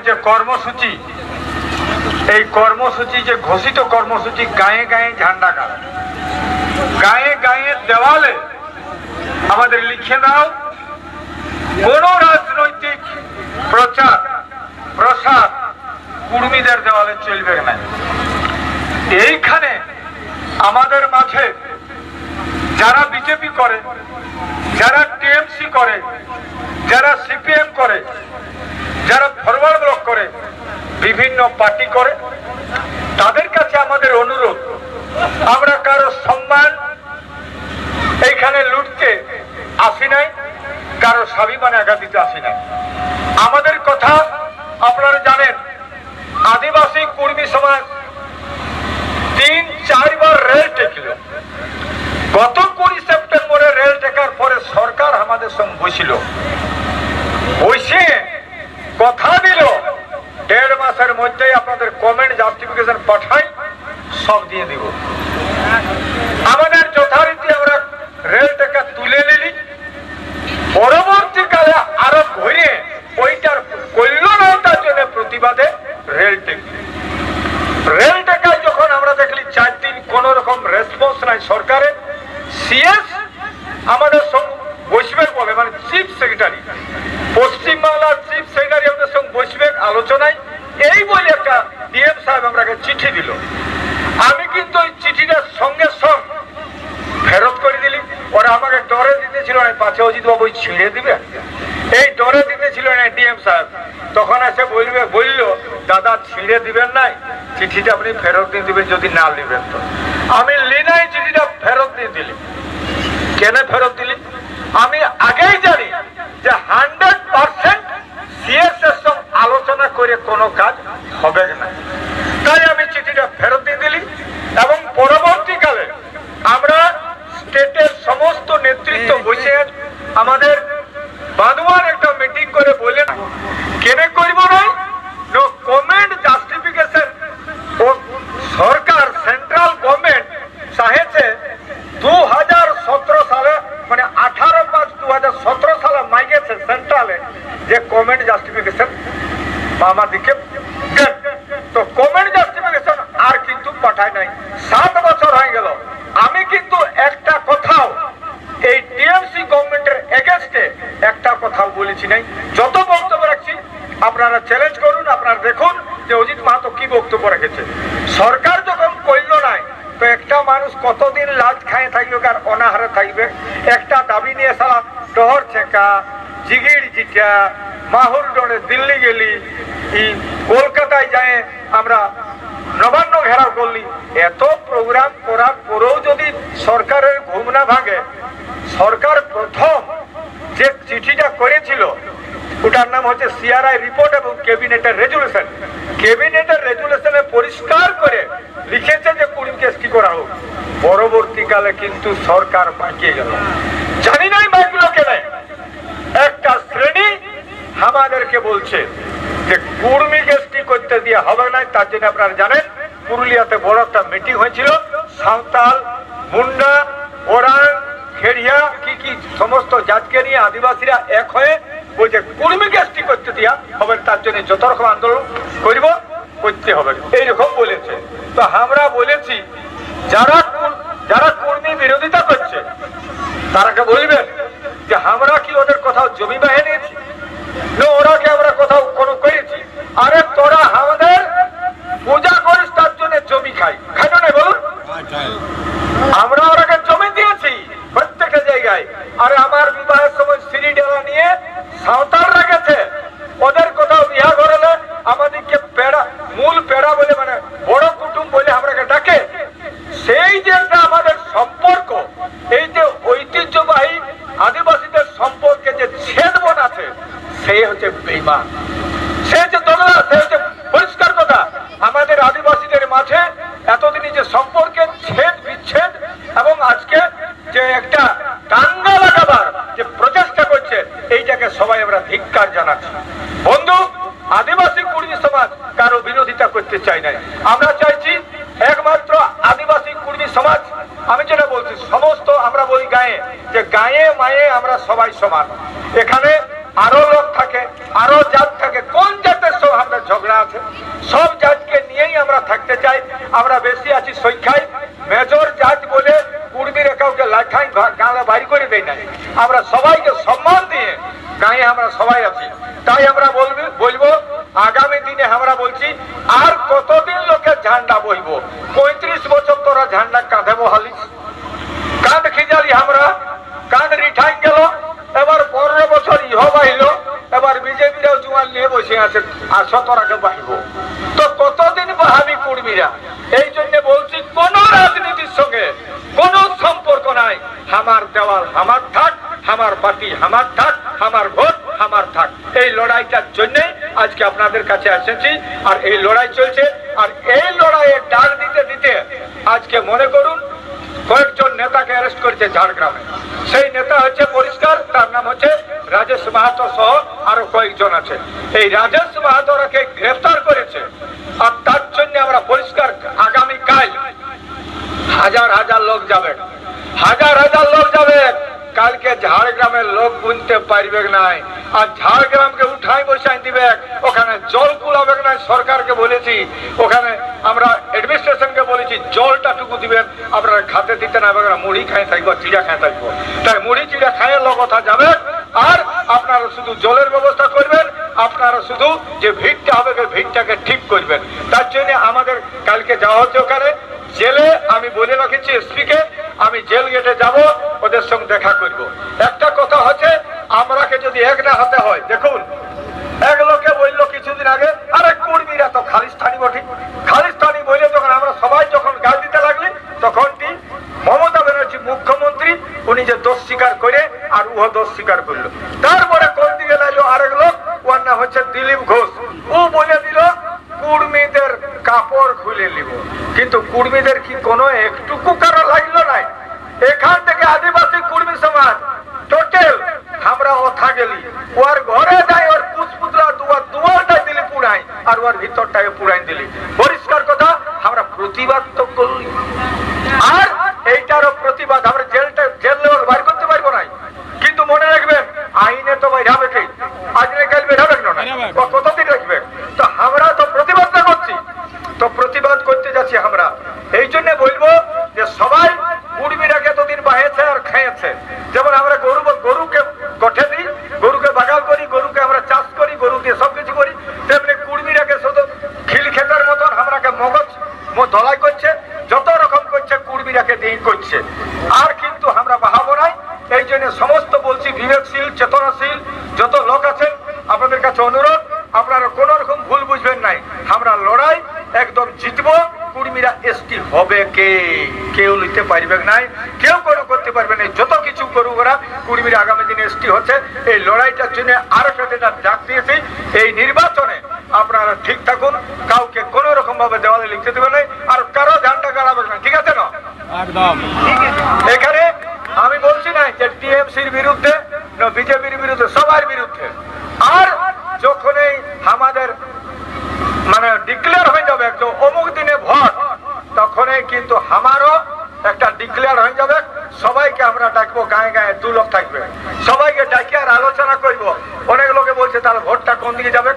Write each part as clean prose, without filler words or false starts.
যে কর্মসূচি, এই কর্মসূচি যে ঘোষিত কর্মসূচি, গায়ে গায়ে ঝান্ডা গাড়া, গায়ে গায়ে দেওয়ালে আমাদের লিখে দাও, কোন রাজনৈতিক প্রচার প্রসার কুর্মীদের দেওয়ালে চলবে না। এইখানে আমাদের মাঝে যারা বিজেপি করে, যারা টিএমসি করে, যারা সিপিএম করে, যারা ফরওয়ার্ড ব্লক করে, বিভিন্ন পার্টি করে, তাদের কাছে আমাদের অনুরোধ, আমরা কারো সম্মান এইখানে লুটতে আসি নাই, কারো স্বাভিমানে আঘাত দিতে আসি নাই। আমাদের কথা আপনারা জানেন, আদিবাসী কর্মী সমাজ 3-4 বার রেল টেকল। গত 20 সেপ্টেম্বরে রেল টেকার পরে সরকার আমাদের সঙ্গে বসিল, বসে কথা দিল 1.5 মাসের মধ্যে আপনাদের কমেন্ট জাস্টিফিকেশন পাঠাই, সব দিয়ে দিব। আমাদের যথারীতি আমরা রেল টেকা তুলে নিলি, পরবর্তীকালে আরো ঘুরে ওইটার কল্যাণতার জন্য প্রতিবাদে রেল টেকায় যখন আমরা দেখলি 4 দিন কোন রকম রেসপন্স নাই সরকারের, সিএস আমাদের সঙ্গে বসবে বলে, মানে চিফ সেক্রেটারি, পশ্চিমবাংলার চিফ সেক্রেটারি আমাদের সঙ্গে বসবে আলোচনায়, এই বলে একটা ডিএম সাহেব আমাকে চিঠি দিল। আমি কিন্তু ওই চিঠিটা সঙ্গে সঙ্গে ফেরত করে দিলি। ওরা আমাকে ডরে দিতেছিল না, পাছে অজিত বাবু ছিঁড়ে দিবে, এই ডরে দিতেছিল না ডিএম সাহেব। তখন এসে বলল দাদা ছিঁড়ে দিবেন নাই, চিঠিটা আপনি ফেরত দিয়ে দিবেন যদি না নেবেন তো। আমি লিনাই চিঠিটা ফেরত দিয়ে দিলি। কেন ফেরত দিলি? আমি আগেই জানি যে 100% সিএস এর সঙ্গে আলোচনা করে কোনো কাজ হবে না, তাই আমি চিঠিটা ফেরত দিয়ে দিলি। এবং পরবর্তীকালে আমরা স্টেটের সমস্ত নেতৃত্ব বসে আমাদের বাদওয়ার একটা মিটিং করে বললেন কেন করব না, নো কমেন্ট জাস্টিফিকেশন। ও সরকার সেন্ট্রাল গভর্নমেন্ট চাহেছে 2017 সালে, মানে 18/5/2017 সালে মাইগেছে সেন্ট্রালে যে কমেন্ট জাস্টিফিকেশন আমাদেরকে দেন। তো কমেন্ট জাস্টিফিকেশন আর কিন্তু পাঠায় নাই, 7 বছর হয়ে গেল। আমি কিন্তু একটা কথাও এই টিএমসি গভর্নমেন্টের এগেইনস্টে একটা কথাও বলেছি নাই। যত বক্তব্য রাখছি আপনারা চ্যালেঞ্জ করুন, আপনারা দেখুন যে অজিত মাহাতো কি বক্তব্য রেখেছে। সরকার যখন করল নাই, তো একটা মানুষ কতদিন লাজ খায় থাকবে আর অনাহারে থাকবে? একটা দাবি নিয়ে সারা টহর ছেঁকা, জিগির জিটা, মাহুর ডোরে দিল্লি গেলি, কলকাতায় যায় আমরা নবান্ন ঘেরাও করলি। এত প্রোগ্রাম করার পরেও যদি সরকারের ঘুম না ভাঙে, সরকার প্রথম যে চিঠিটা করেছিল ওটার নাম হচ্ছে সিআরআই রিপোর্ট এবং ক্যাবিনেটের রেজুলেশন। ক্যাবিনেটের রেজুলেশনে পরিষ্কার করে লিখেছে যে কুড়িম কেস কি করা হোক। পরবর্তীকালে কিন্তু সরকার বাঁকিয়ে গেল, জানি না বাঁকলো কেন। একটা শ্রেণী আমাদেরকে বলছে যে কুর্মী কেসটি করতে দিয়ে হবে না। তার জন্য আপনারা জানেন পুরুলিয়াতে বড় একটা মিটিং হয়েছিল, সাঁওতাল, মুন্ডা, ওরাং, খেড়িয়া কি সমস্ত জাতকে নিয়ে আদিবাসীরা এক হয়ে বলছে কুর্মী কেসটি করতে দিয়া হবে, তার জন্য যত রকম আন্দোলন করতে হবে, এইরকম বলেছে। তো আমরা বলেছি যারা কর্মী বিরোধিতা করছে তারাকে বলবেন যে আমরা কি ওদের কোথাও জমি বাহে নিয়েছি? ওরা কি আমরা কোথাও কোনো করেছি? আরে তোরা আমাদের পূজা করিস তার জন্য জমি খাই না বলুন? আমরা ওরাকে জমি দিয়েছি প্রত্যেকটা জায়গায়। আরে আমার বিবাহের সময় সিঁড়ি ডেলা নিয়ে সাঁওতাল রেখেছে, ওদের কোথাও বিয়া করলে আমাদেরকে পেড়া, মূল পেড়া বলে, মানে বড় কুটুম বলে আমরাকে ডাকে। সেই যে আমাদের সম্পর্ক, এই যে ঐতিহ্যবাহী আদিবাসীদের সম্পর্কে যে ছেদবন আছে, সে হচ্ছে বেঈমান, সে হচ্ছে দোগলা, সে হচ্ছে পরিষ্কার কথা। আমাদের আদিবাসীদের মাঝে এতদিনই যে সম্পর্কের ছেদ বিচ্ছেদ এবং আজকে যে একটা দাঙ্গা লাগাবার যে প্রচেষ্টা করছে, এইটাকে সবাই আমরা ধিক্কার জানাচ্ছি। বন্ধু, আদিবাসী কুর্মী সমাজ কারো বিরোধিতা করতে চাই নাই। আমরা চাইছি একমাত্র আদিবাসী কুর্মী সমাজ, আমি যেটা বলছি সমস্ত, আমরা বলি গায়ে, যে গায়ে মায়ে আমরা সবাই সমান। এখানে আরো লোক থাকে, আরো জাত থাকে, কোন জাতের সব আমরা আমরা বেশি আছি সংখ্যায়, মেজর জাত বলে কুর্মীরা কাউকে লাঠাই গাঁলা বাড়ি করে দেয় না। আমরা সবাইকে সম্মান দিয়ে গাঁয়ে আমরা সবাই আছি। তাই আমরা বলবো আগামী দিনে আমরা বলছি আর কতদিন লোকের ঝান্ডা বইবো? 35 বছর তোরা ঝান্ডা কাঁধে বহালিস, কাঁধ খিজালি, আমরা কাঁধ রিঠাই গেল। এবার 15 বছর ইহ বাহিল, এবার বিজেপিরাও জুয়াল নিয়ে বসে আছে, আর 17কে বাহিব। তো কতদিন বাহাবি কুর্মীরা? এই জন্য বলছি কোন রাজনীতির সঙ্গে কোন সম্পর্ক নাই। আমার দেওয়াল আমার থাক, আমার পার্টি আমার থাক, আমার ভোট আমার থাক। এই লড়াইটার জন্য আজকে আপনাদের কাছে এসেছি, আর এই লড়াই চলছে। আর এই লড়াইয়ে ডাক দিতে দিতে আজকে মনে করুন কয়েকজন নেতাকে অ্যারেস্ট করেছে ঝাড়গ্রামে। সেই নেতা হচ্ছে পরিষ্কার, তার নাম হচ্ছে রাজেশ মাহাতো সহ আরো কয়েকজন আছে। এই রাজেশ মাহাতোরাকে গ্রেফতার করেছে। আর তার জন্য আমরা পরিষ্কার আগামীকাল হাজার হাজার লোক যাবে, হাজার হাজার লোক যাবে। কালকে ঝাড়গ্রামের লোক গুনতে পারবে নাই, আর ঝাড়গ্রামকে উঠাই বসাই দিবে। ওখানে জল কুলাবে না, সরকারকে বলেছি, ওখানে আমরা অ্যাডমিনিস্ট্রেশনকে বলেছি জলটা টুকু দিবেন, আপনারা খাতে দিতে না, মুড়ি খাই থাকবো, চিড়া খাই থাকবো। তাই মুড়ি চিড়া খাইয়ে লোক কথা যাবে। আর আপনারা শুধু জলের ব্যবস্থা করবেন, আপনারা শুধু যে ভিড়টা হবে ভিড়টাকে ঠিক করবেন। তার জন্য আমাদের কালকে যাওয়া হচ্ছে ওখানে জেলে। আমি বলে রাখেছি এসপিকে, আমি জেল গেটে যাব, ওদের সঙ্গে দেখা করব। একটা কথা হচ্ছে আমরাকে যদি এক না হাতে হয়, দেখুন এক লোকে বললো কিছুদিন আগে, আরে কুর্মীরা তো খালিস্তানি বটে, খালিস্তানি বলে যখন আমরা সবাই যখন গাল দিতে লাগলি, তখন কি মমতা ব্যানার্জি মুখ্যমন্ত্রী উনি যে দোষ স্বীকার করে আর ও দোষ স্বীকার করলো। তারপরে কোন দিকে লাগলো আরেক লোক, ওর নাম হচ্ছে দিলীপ ঘোষ, ও বলে দিল কুর্মীদের কাপড় খুলে নিব। কিন্তু কুর্মীদের কি কোনো একটুকু কারো লাগলো নাই? এখান থেকে আদিবাসী কুর্মী সমাজ টোটাল আমরা ওথা গেলি, ওর ঘরে যাই, ওর পুষ্পুতলা দুয়ারটাই দিলি পুড়াই, আর ওর ভিতরটাকে পুড়াই দিলি। পরিষ্কার কথা, আমরা প্রতিবাদ তো করলি। আর এইটারও প্রতিবাদ আমরা জেল বার করতে পারবো না, কিন্তু মনে রাখবেন আইনে তো বাইরাবে, কি আজ না কাল বেরাবে না, কতদিন রাখবে? তো আমরা তো প্রতিবাদটা করছি, তো প্রতিবাদ করতে যাচ্ছি আমরা। এই জন্য বলবো যে সবাই কুর্মীরাকে এতদিন বাহেছে আর খেয়েছে। যেমন আমরা গরুকে গঠে দিই, গরুকে বাগাল করি, গরুকে আমরা চাষ করি, গরু দিয়ে সবকিছু করি, তেমনি কুর্মীরাকে শুধু খিল খেতার মতন আমরাকে মগজ ধলাই করছে, যত রকম করছে কুর্মীরাকে দিয়ে করছে। আর কিন্তু আমরা বাহাবো নাই। এই জন্য সমস্ত বলছি বিবেকশীল চেতনাশীল যত লোক আছেন, আপনাদের কাছে অনুরোধ, আপনারা কোন রকম ভুল বুঝবেন নাই। আমরা লড়াই একদম জিতবো। কুর্মীরা এসটি হবে কেউ নিতে পারবে নাই, কেউ কোনো করতে পারবে না। যত কিছু করুক ওরা, কুর্মীরা আগামী দিনে এসটি হচ্ছে। এই লড়াইটার জন্য আরো সাথে ডাক দিয়েছি। এই নির্বাচনে আপনারা ঠিক থাকুন, কাউকে কোন রকম ভাবে দেওয়ালে লিখতে দেবে নাই, আর কারো ঝান্ডা গাড়াবে না, ঠিক আছে না? একদম। এখানে আমি বলছি না যে টিএমসির বিরুদ্ধে, বিজেপির বিরুদ্ধে, সবার বিরুদ্ধে। আর যখনই আমাদের মানে ডিক্লেয়ার হয়ে যাবে একদম অমুক দিনে ভোট, তখনই কিন্তু আমারও একটা ডিক্লেয়ার হয়ে যাবে। সবাইকে আমরা ডাকবো, গায়ে গায়ে 2 লোক থাকবে, সবাইকে ডাকি আর আলোচনা করবো। অনেক লোকে বলছে তাহলে ভোটটা কোন দিকে যাবে,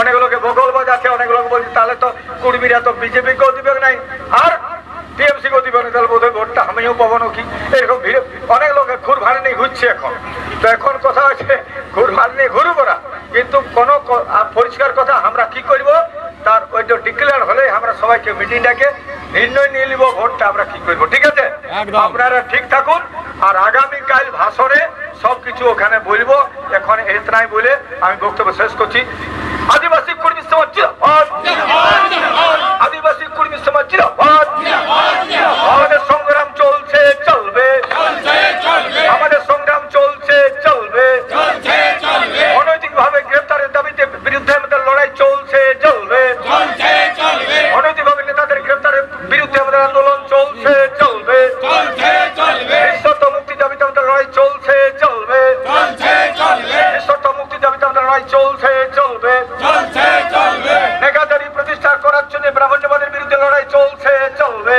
অনেক লোকে বগল বাজাচ্ছে, অনেক লোক বলছে তাহলে তো কুর্মীরা তো বিজেপিকেও দিবে নাই আর টিএমসিকেও দিবে না, তাহলে বোধহয় ভোটটা আমিও পাবো নাকি, এরকম ভিড়ে অনেক লোকে ঘুর ভাড়ি নিয়ে ঘুরছে এখন। তো এখন কথা হচ্ছে ঘুর ভাড়ি নিয়ে ঘুরবো না, কিন্তু কোন পরিষ্কার কথা আমরা কি করব তার ওইটা ডিক্লেয়ার হলে আমরা সবাইকে মিটিং ডাকে নির্ণয় নিয়ে নিব ভোটটা আমরা কি করব, ঠিক আছে? আপনারা ঠিক থাকুন। আর আগামীকাল ভাষণে সবকিছু ওখানে বলবো। এখন এতনাই বলে আমি বক্তব্য শেষ করছি। আদিবাসী কর্মী সমাজ জিন্দাবাদ, আদিবাসী কর্মী সমাজ জিন্দাবাদ। আমাদের সংগ্রাম চলছে, চলবে, আমাদের সংগ্রাম চলছে, চলবে। অনৈতিক ভাবে গ্রেফতারের দাবিতে বিরুদ্ধে আমাদের লড়াই চলছে, চলবে। অনৈতিক ভাবে নেতাদের গ্রেফতারের বিরুদ্ধে আমাদের আন্দোলন চলছে, চলবে। নিঃশর্ত মুক্তির দাবিতে আমাদের লড়াই চলছে, চলবে। নিঃশর্ত মুক্তির দাবিতে আমাদের লড়াই চলছে, চলবে। নেগাদারি প্রতিষ্ঠা করার জন্য ব্রাহ্মণ্যবাদের বিরুদ্ধে লড়াই চলছে, চলবে।